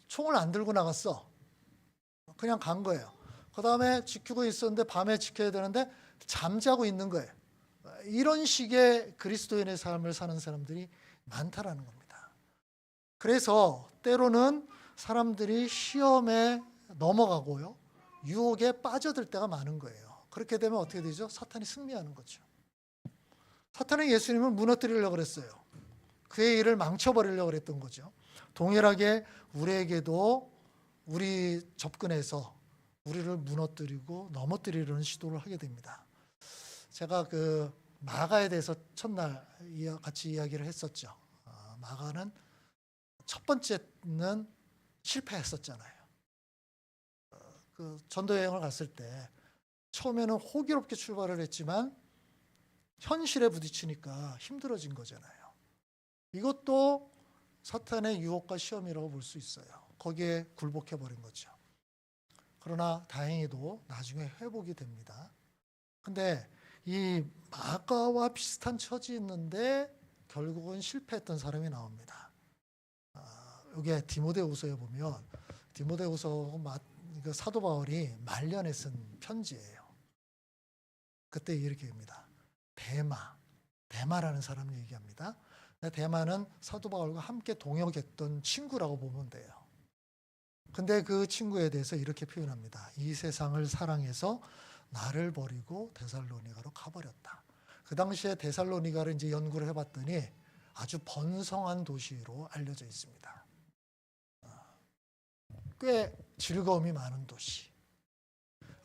총을 안 들고 나갔어. 그냥 간 거예요. 그 다음에 지키고 있었는데 밤에 지켜야 되는데 잠자고 있는 거예요. 이런 식의 그리스도인의 삶을 사는 사람들이 많다라는 겁니다. 그래서 때로는 사람들이 시험에 넘어가고요, 유혹에 빠져들 때가 많은 거예요. 그렇게 되면 어떻게 되죠? 사탄이 승리하는 거죠. 사탄은 예수님을 무너뜨리려고 그랬어요. 그의 일을 망쳐버리려고 그랬던 거죠. 동일하게 우리에게도 우리 접근해서 우리를 무너뜨리고 넘어뜨리려는 시도를 하게 됩니다. 제가 그 마가에 대해서 첫날 같이 이야기를 했었죠. 마가는 첫 번째는 실패했었잖아요. 그 전도 여행을 갔을 때 처음에는 호기롭게 출발을 했지만 현실에 부딪히니까 힘들어진 거잖아요. 이것도 사탄의 유혹과 시험이라고 볼 수 있어요. 거기에 굴복해 버린 거죠. 그러나 다행히도 나중에 회복이 됩니다. 근데 이 마가와 비슷한 처지였는데 결국은 실패했던 사람이 나옵니다. 이게 디모데후서에 보면 디모데후서 사도 바울이 말년에 쓴 편지예요. 그때 이렇게 됩니다. 데마라는 사람을 얘기합니다. 데마는 사도 바울과 함께 동역했던 친구라고 보면 돼요. 근데 그 친구에 대해서 이렇게 표현합니다. 이 세상을 사랑해서 나를 버리고 데살로니가로 가버렸다. 그 당시에 데살로니가를 이제 연구를 해봤더니 아주 번성한 도시로 알려져 있습니다. 꽤 즐거움이 많은 도시.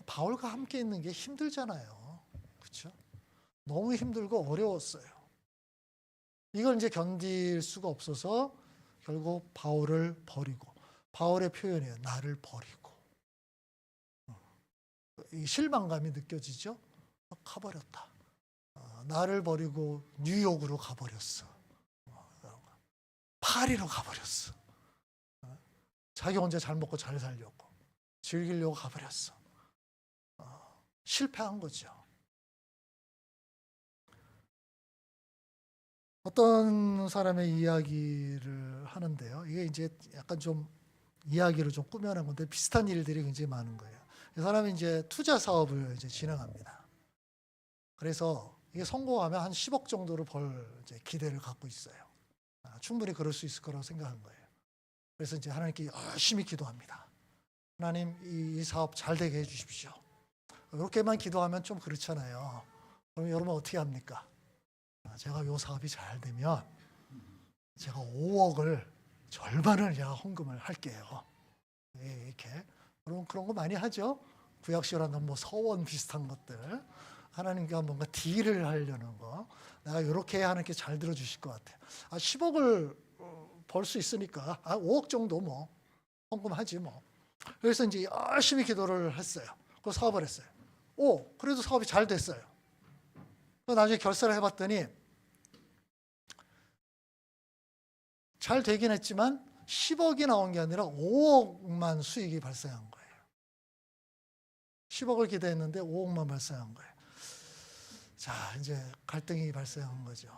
바울과 함께 있는 게 힘들잖아요. 그렇죠? 너무 힘들고 어려웠어요. 이걸 이제 견딜 수가 없어서 결국 바울을 버리고, 바울의 표현이에요. 나를 버리고. 이 실망감이 느껴지죠? 가버렸다. 나를 버리고 뉴욕으로 가버렸어. 파리로 가버렸어. 자기 혼자 잘 먹고 잘 살려고 즐기려고 가버렸어. 실패한 거죠. 어떤 사람의 이야기를 하는데요. 이게 이제 약간 좀 이야기를 좀 꾸며낸 건데 비슷한 일들이 굉장히 많은 거예요. 이 사람이 이제 투자 사업을 이제 진행합니다. 그래서 이게 성공하면 한 10억 정도를 벌 이제 기대를 갖고 있어요. 충분히 그럴 수 있을 거라고 생각한 거예요. 그래서 이제 하나님께 열심히 기도합니다. 하나님, 이 사업 잘 되게 해주십시오. 이렇게만 기도하면 좀 그렇잖아요. 그럼 여러분 어떻게 합니까? 제가 이 사업이 잘 되면 제가 5억을 절반을 제가 헌금을 할게요. 이렇게 그런 거 많이 하죠. 구약시라는 뭐 서원 비슷한 것들, 하나님과 뭔가 딜을 하려는 거. 내가 이렇게 해야 하나님께 잘 들어주실 것 같아요. 10억을 벌 수 있으니까 5억 정도 뭐 헌금하지 뭐. 그래서 이제 열심히 기도를 했어요. 그 사업을 했어요. 그래도 사업이 잘 됐어요. 나중에 결산을 해봤더니 잘 되긴 했지만 10억이 나온 게 아니라 5억만 수익이 발생한 거예요. 10억을 기대했는데 5억만 발생한 거예요. 자, 이제 갈등이 발생한 거죠.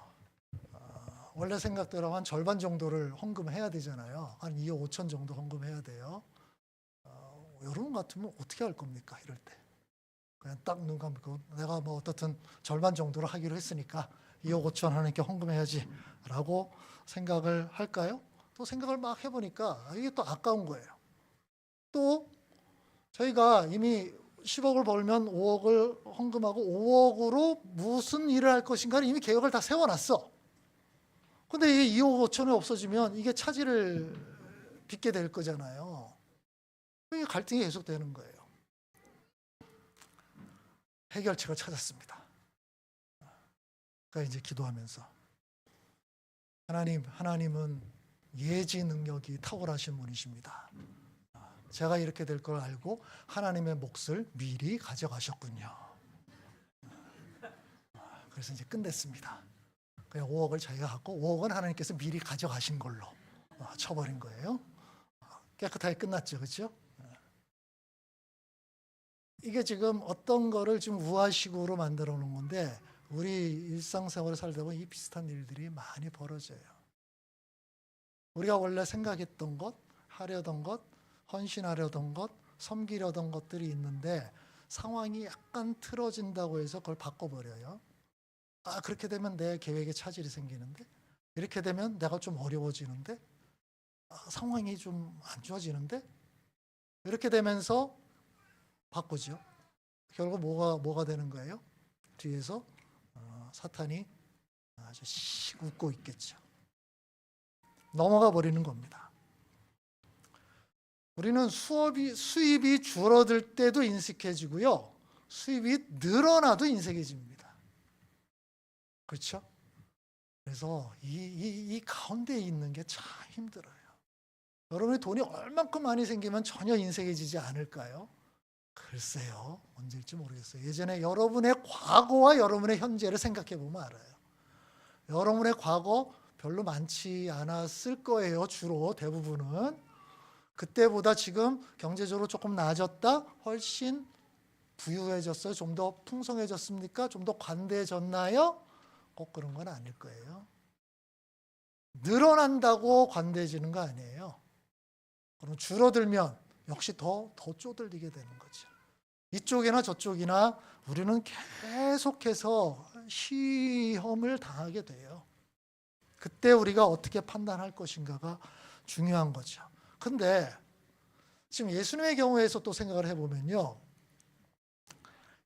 원래 생각대로 한 절반 정도를 헌금해야 되잖아요. 한 2억 5천 정도 헌금해야 돼요. 여러분 같으면 어떻게 할 겁니까? 이럴 때. 그냥 딱 눈 감고 내가 뭐 어떻든 절반 정도로 하기로 했으니까 2억 5천 하나님께 헌금해야지 라고 생각을 할까요? 또 생각을 막 해보니까 이게 또 아까운 거예요. 또 저희가 이미 10억을 벌면 5억을 헌금하고 5억으로 무슨 일을 할 것인가를 이미 계획을 다 세워놨어. 근데 이게 2억 5천이 없어지면 이게 차질을 빚게 될 거잖아요. 이게 갈등이 계속되는 거예요. 해결책을 찾았습니다. 그러니까 이제 기도하면서 하나님은 예지 능력이 탁월하신 분이십니다. 제가 이렇게 될 걸 알고 하나님의 몫을 미리 가져가셨군요. 그래서 이제 끝냈습니다. 그냥 5억을 자기가 갖고 5억은 하나님께서 미리 가져가신 걸로 쳐버린 거예요. 깨끗하게 끝났죠, 그렇죠? 이게 지금 어떤 거를 지금 우화식으로 만들어 놓은 건데 우리 일상생활을 살다 보면 이 비슷한 일들이 많이 벌어져요. 우리가 원래 생각했던 것, 하려던 것, 헌신하려던 것, 섬기려던 것들이 있는데 상황이 약간 틀어진다고 해서 그걸 바꿔버려요. 그렇게 되면 내 계획에 차질이 생기는데, 이렇게 되면 내가 좀 어려워지는데, 상황이 좀 안 좋아지는데, 이렇게 되면서 바꾸죠. 결국 뭐가 되는 거예요? 뒤에서 사탄이 아주 씩 웃고 있겠죠. 넘어가 버리는 겁니다. 우리는 수입이 줄어들 때도 인색해지고요. 수입이 늘어나도 인색해집니다. 그렇죠? 그래서 이 가운데 있는 게 참 힘들어요. 여러분의 돈이 얼만큼 많이 생기면 전혀 인색해지지 않을까요? 글쎄요. 언제일지 모르겠어요. 예전에 여러분의 과거와 여러분의 현재를 생각해 보면 알아요. 여러분의 과거 별로 많지 않았을 거예요. 주로 대부분은. 그때보다 지금 경제적으로 조금 나아졌다? 훨씬 부유해졌어요? 좀 더 풍성해졌습니까? 좀 더 관대해졌나요? 꼭 그런 건 아닐 거예요. 늘어난다고 관대해지는 거 아니에요. 그럼 줄어들면 역시 더 쪼들리게 되는 거죠. 이쪽이나 저쪽이나 우리는 계속해서 시험을 당하게 돼요. 그때 우리가 어떻게 판단할 것인가가 중요한 거죠. 근데 지금 예수님의 경우에서 또 생각을 해보면요.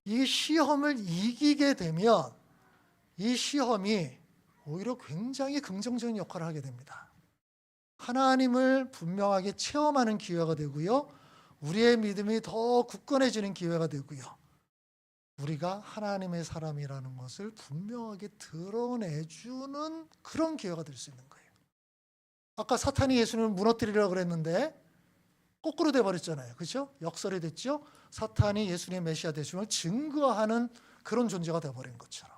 이 시험을 이기게 되면 이 시험이 오히려 굉장히 긍정적인 역할을 하게 됩니다. 하나님을 분명하게 체험하는 기회가 되고요. 우리의 믿음이 더 굳건해지는 기회가 되고요. 우리가 하나님의 사람이라는 것을 분명하게 드러내주는 그런 기회가 될 수 있는 거예요. 아까 사탄이 예수님을 무너뜨리려고 그랬는데 거꾸로 돼버렸잖아요. 그렇죠? 역설이 됐죠? 사탄이 예수님의 메시아 되심을 증거하는 그런 존재가 돼버린 것처럼.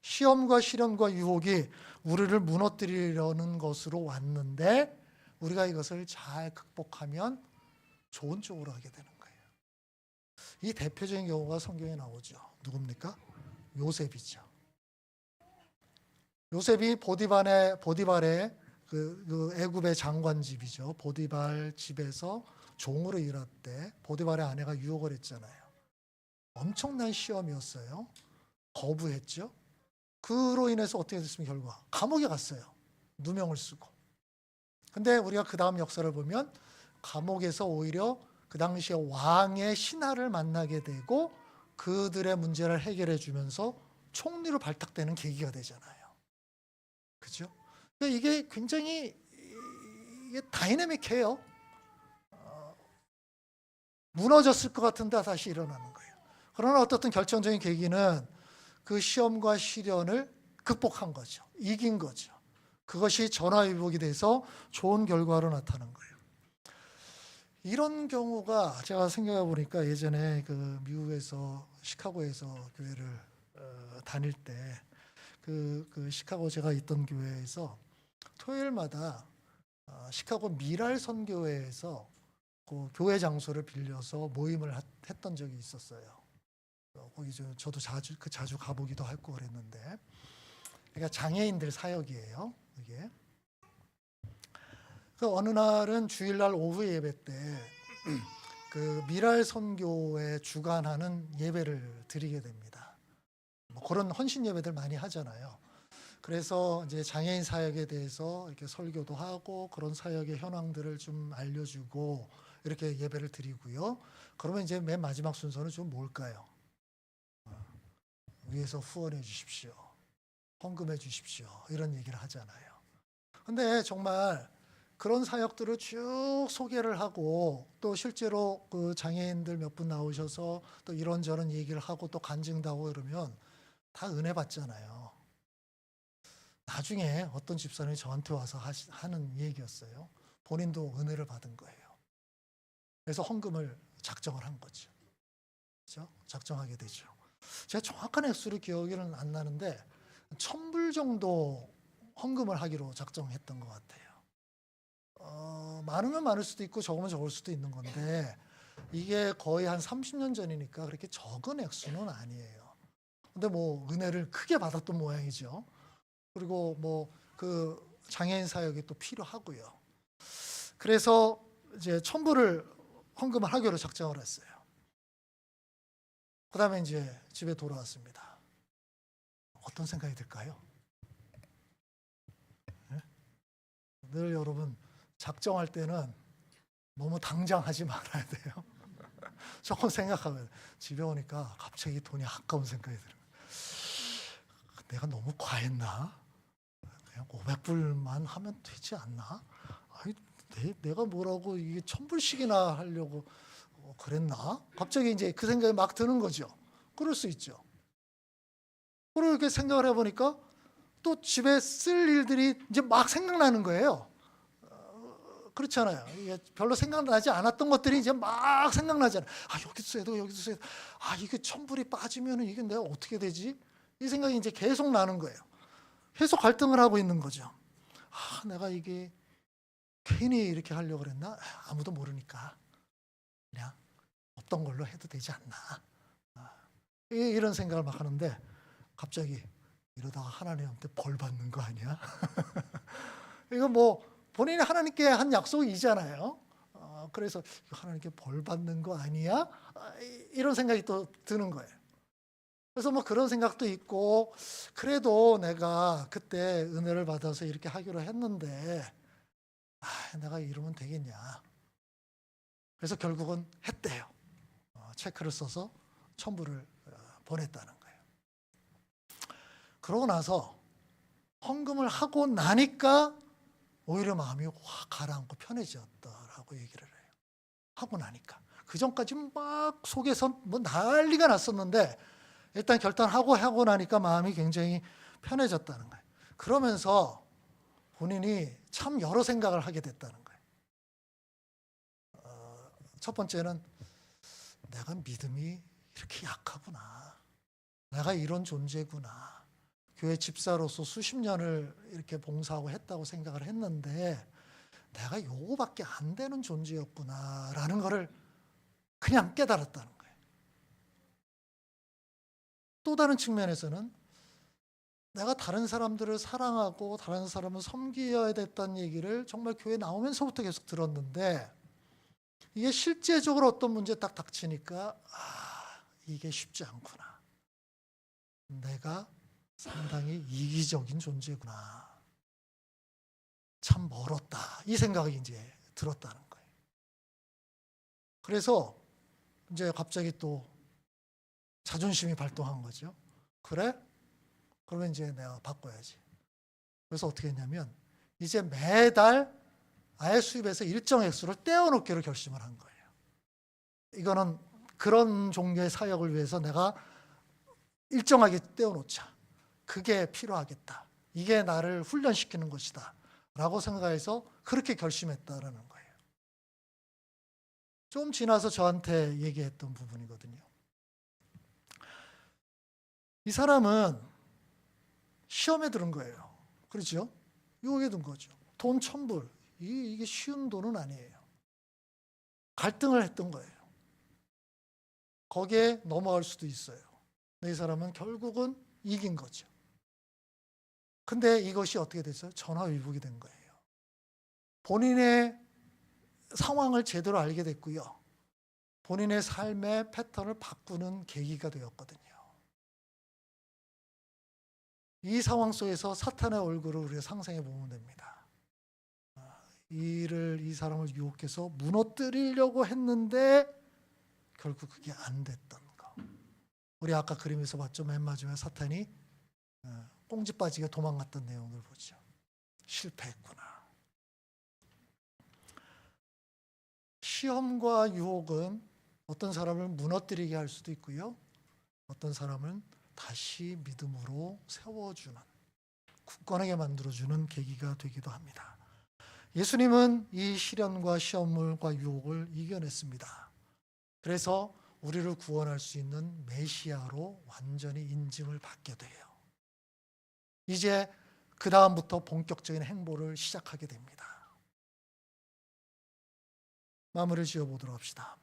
시험과 시련과 유혹이 우리를 무너뜨리려는 것으로 왔는데 우리가 이것을 잘 극복하면 좋은 쪽으로 하게 되는 거예요. 이 대표적인 경우가 성경에 나오죠. 누굽니까? 요셉이죠. 요셉이 보디발의 그 애굽의 장관 집이죠. 보디발 집에서 종으로 일할 때 보디발의 아내가 유혹을 했잖아요. 엄청난 시험이었어요. 거부했죠. 그로 인해서 어떻게 됐습니까? 결과 감옥에 갔어요. 누명을 쓰고. 근데 우리가 그 다음 역사를 보면 감옥에서 오히려 그 당시에 왕의 신하를 만나게 되고 그들의 문제를 해결해 주면서 총리로 발탁되는 계기가 되잖아요. 그죠? 그러니까 이게 굉장히 다이내믹해요. 무너졌을 것 같은데 다시 일어나는 거예요. 그러나 어떻든 결정적인 계기는 그 시험과 시련을 극복한 거죠. 이긴 거죠. 그것이 전화위복이 돼서 좋은 결과로 나타난 거예요. 이런 경우가 제가 생각해 보니까 예전에 그 미국에서 시카고에서 교회를 다닐 때 그 시카고 제가 있던 교회에서 토요일마다 시카고 미랄 선교회에서 그 교회 장소를 빌려서 모임을 했던 적이 있었어요. 거기 저도 자주 가보기도 하고 그랬는데 그러니까 장애인들 사역이에요. 이게. 그 어느 날은 주일날 오후 예배 때 그 미랄 선교에 주관하는 예배를 드리게 됩니다. 뭐 그런 헌신 예배들 많이 하잖아요. 그래서 이제 장애인 사역에 대해서 이렇게 설교도 하고 그런 사역의 현황들을 좀 알려주고 이렇게 예배를 드리고요. 그러면 이제 맨 마지막 순서는 좀 뭘까요? 위에서 후원해 주십시오. 헌금해 주십시오. 이런 얘기를 하잖아요. 근데 정말 그런 사역들을 쭉 소개를 하고 또 실제로 그 장애인들 몇 분 나오셔서 또 이런저런 얘기를 하고 또 간증도 하고 이러면 다 은혜 받잖아요. 나중에 어떤 집사님이 저한테 와서 하는 얘기였어요. 본인도 은혜를 받은 거예요. 그래서 헌금을 작정을 한 거죠. 그렇죠? 작정하게 되죠. 제가 정확한 액수를 기억은 안 나는데 1,000불 정도 헌금을 하기로 작정했던 것 같아요. 많으면 많을 수도 있고 적으면 적을 수도 있는 건데 이게 거의 한 30년 전이니까 그렇게 적은 액수는 아니에요. 근데 뭐 은혜를 크게 받았던 모양이죠. 그리고 뭐 그 장애인 사역이 또 필요하고요. 그래서 이제 1,000불을 헌금을 하기로 작정을 했어요. 그 다음에 이제 집에 돌아왔습니다. 어떤 생각이 들까요? 네? 늘 여러분 작정할 때는 너무 당장 하지 말아야 돼요. 조금 생각하면 집에 오니까 갑자기 돈이 아까운 생각이 들어요. 내가 너무 과했나? 그냥 500불만 하면 되지 않나? 아니, 내가 뭐라고 이게 1,000불씩이나 하려고 그랬나? 갑자기 이제 그 생각이 막 드는 거죠. 그럴 수 있죠. 그렇게 생각을 해보니까 또 집에 쓸 일들이 이제 막 생각나는 거예요. 그렇잖아요. 이게 별로 생각나지 않았던 것들이 이제 막 생각나잖아요. 아, 여기도 써야 되고 여기도 써야 되고. 아, 이게 1,000불이 빠지면 이게 내가 어떻게 되지? 이 생각이 이제 계속 나는 거예요. 계속 갈등을 하고 있는 거죠. 아, 내가 이게 괜히 이렇게 하려고 그랬나? 아무도 모르니까 그냥 없던 걸로 해도 되지 않나? 이런 생각을 막 하는데 갑자기 이러다가 하나님한테 벌 받는 거 아니야? 이거 뭐 본인이 하나님께 한 약속이잖아요. 그래서 하나님께 벌 받는 거 아니야? 이런 생각이 또 드는 거예요. 그래서 뭐 그런 생각도 있고 그래도 내가 그때 은혜를 받아서 이렇게 하기로 했는데 내가 이러면 되겠냐. 그래서 결국은 했대요. 체크를 써서 1,000불을 보냈다는 거예요. 그러고 나서 헌금을 하고 나니까 오히려 마음이 확 가라앉고 편해졌다라고 얘기를 해요. 하고 나니까. 그 전까지 막 속에서 뭐 난리가 났었는데 일단 결단하고 나니까 마음이 굉장히 편해졌다는 거예요. 그러면서 본인이 참 여러 생각을 하게 됐다는 거예요. 첫 번째는 내가 믿음이 이렇게 약하구나. 내가 이런 존재구나. 교회 집사로서 수십 년을 이렇게 봉사하고 했다고 생각을 했는데 내가 요거밖에 안 되는 존재였구나라는 거를 그냥 깨달았다는 거예요. 또 다른 측면에서는 내가 다른 사람들을 사랑하고 다른 사람을 섬겨야 됐다는 얘기를 정말 교회 나오면서부터 계속 들었는데 이게 실제적으로 어떤 문제 딱 닥치니까 이게 쉽지 않구나. 내가 상당히 이기적인 존재구나. 참 멀었다. 이 생각이 이제 들었다는 거예요. 그래서 이제 갑자기 또 자존심이 발동한 거죠. 그래? 그러면 이제 내가 바꿔야지. 그래서 어떻게 했냐면 이제 매달 아예 수입에서 일정 액수를 떼어놓기로 결심을 한 거예요. 이거는 그런 종류의 사역을 위해서 내가 일정하게 떼어놓자. 그게 필요하겠다. 이게 나를 훈련시키는 것이다. 라고 생각해서 그렇게 결심했다라는 거예요. 좀 지나서 저한테 얘기했던 부분이거든요. 이 사람은 시험에 들은 거예요. 그렇죠? 유혹에 든 거죠. 돈 1,000불. 이게 쉬운 돈은 아니에요. 갈등을 했던 거예요. 거기에 넘어갈 수도 있어요. 이 사람은 결국은 이긴 거죠. 근데 이것이 어떻게 됐어요? 전화위복이 된 거예요. 본인의 상황을 제대로 알게 됐고요. 본인의 삶의 패턴을 바꾸는 계기가 되었거든요. 이 상황 속에서 사탄의 얼굴을 우리가 상상해 보면 됩니다. 이 사람을 유혹해서 무너뜨리려고 했는데 결국 그게 안 됐던 거. 우리 아까 그림에서 봤죠? 맨 마지막에 사탄이 꽁지 빠지게 도망갔던 내용을 보죠. 실패했구나. 시험과 유혹은 어떤 사람을 무너뜨리게 할 수도 있고요. 어떤 사람은 다시 믿음으로 세워주는, 굳건하게 만들어주는 계기가 되기도 합니다. 예수님은 이 시련과 시험과 유혹을 이겨냈습니다. 그래서 우리를 구원할 수 있는 메시아로 완전히 인증을 받게 돼요. 이제 그 다음부터 본격적인 행보를 시작하게 됩니다. 마무리를 지어보도록 합시다.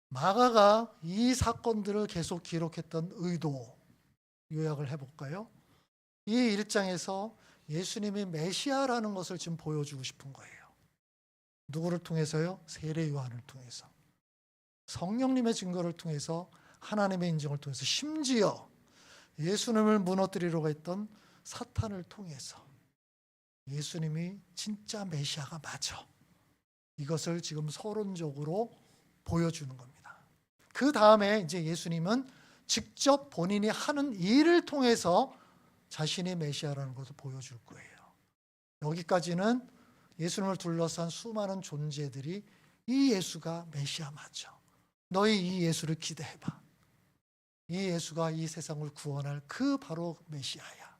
마가가 이 사건들을 계속 기록했던 의도 요약을 해볼까요? 이 1장에서 예수님이 메시아라는 것을 지금 보여주고 싶은 거예요. 누구를 통해서요? 세례 요한을 통해서. 성령님의 증거를 통해서, 하나님의 인정을 통해서, 심지어 예수님을 무너뜨리려고 했던 사탄을 통해서 예수님이 진짜 메시아가 맞아. 이것을 지금 서론적으로 보여주는 겁니다. 그 다음에 이제 예수님은 직접 본인이 하는 일을 통해서 자신이 메시아라는 것을 보여줄 거예요. 여기까지는 예수님을 둘러싼 수많은 존재들이 이 예수가 메시아 맞아. 너희 이 예수를 기대해봐. 이 예수가 이 세상을 구원할 그 바로 메시아야.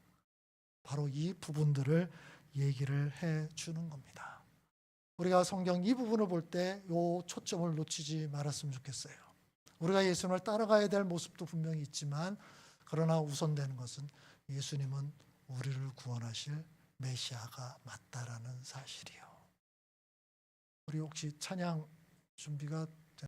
바로 이 부분들을 얘기를 해주는 겁니다. 우리가 성경 이 부분을 볼 때 이 초점을 놓치지 말았으면 좋겠어요. 우리가 예수님을 따라가야 될 모습도 분명히 있지만, 그러나 우선되는 것은 예수님은 우리를 구원하실 메시아가 맞다라는 사실이요. 우리 혹시 찬양 준비가